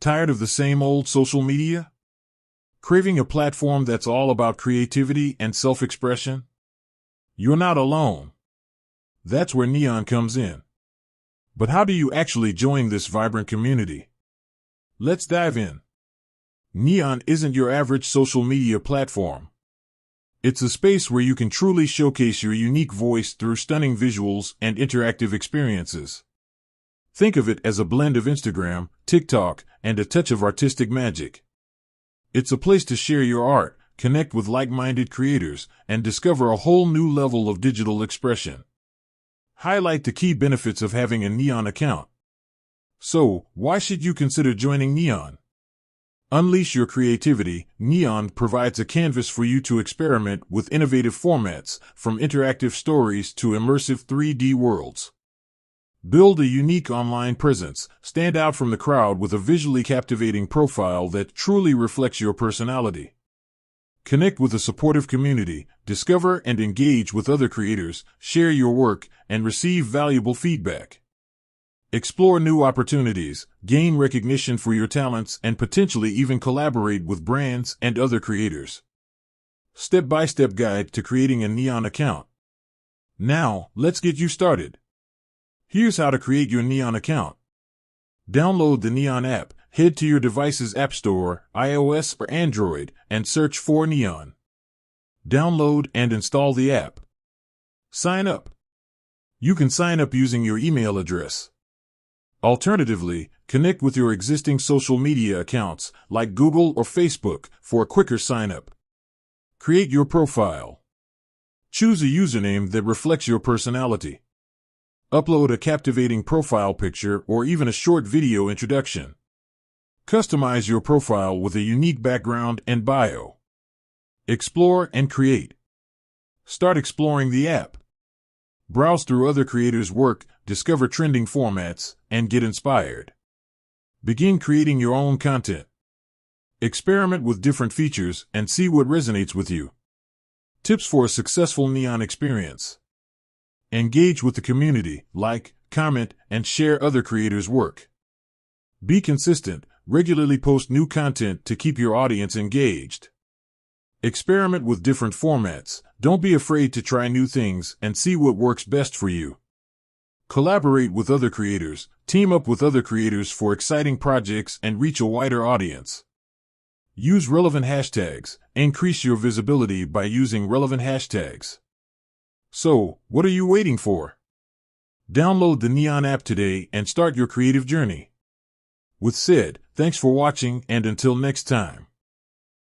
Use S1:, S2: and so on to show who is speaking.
S1: Tired of the same old social media? Craving a platform that's all about creativity and self-expression? You're not alone. That's where Neon comes in. But how do you actually join this vibrant community? Let's dive in. Neon isn't your average social media platform. It's a space where you can truly showcase your unique voice through stunning visuals and interactive experiences. Think of it as a blend of Instagram, TikTok, and a touch of artistic magic. It's a place to share your art, connect with like-minded creators, and discover a whole new level of digital expression. Highlight the key benefits of having a Neon account. So, why should you consider joining Neon? Unleash your creativity. Neon provides a canvas for you to experiment with innovative formats, from interactive stories to immersive 3D worlds. Build a unique online presence, stand out from the crowd with a visually captivating profile that truly reflects your personality. Connect with a supportive community, discover and engage with other creators, share your work, and receive valuable feedback. Explore new opportunities, gain recognition for your talents, and potentially even collaborate with brands and other creators. Step-by-step guide to creating a Neon account. Now, let's get you started. Here's how to create your Neon account. Download the Neon app, head to your device's App Store, iOS or Android, and search for Neon. Download and install the app. Sign up. You can sign up using your email address. Alternatively, connect with your existing social media accounts, like Google or Facebook, for a quicker sign-up. Create your profile. Choose a username that reflects your personality. Upload a captivating profile picture or even a short video introduction. Customize your profile with a unique background and bio. Explore and create. Start exploring the app. Browse through other creators' work, discover trending formats, and get inspired. Begin creating your own content. Experiment with different features and see what resonates with you. Tips for a successful Neon experience. Engage with the community, like, comment, and share other creators' work. Be consistent, regularly post new content to keep your audience engaged. Experiment with different formats, don't be afraid to try new things and see what works best for you. Collaborate with other creators, team up with other creators for exciting projects and reach a wider audience. Use relevant hashtags, increase your visibility by using relevant hashtags. So, what are you waiting for? Download the Neon app today and start your creative journey. With said, thanks for watching and until next time.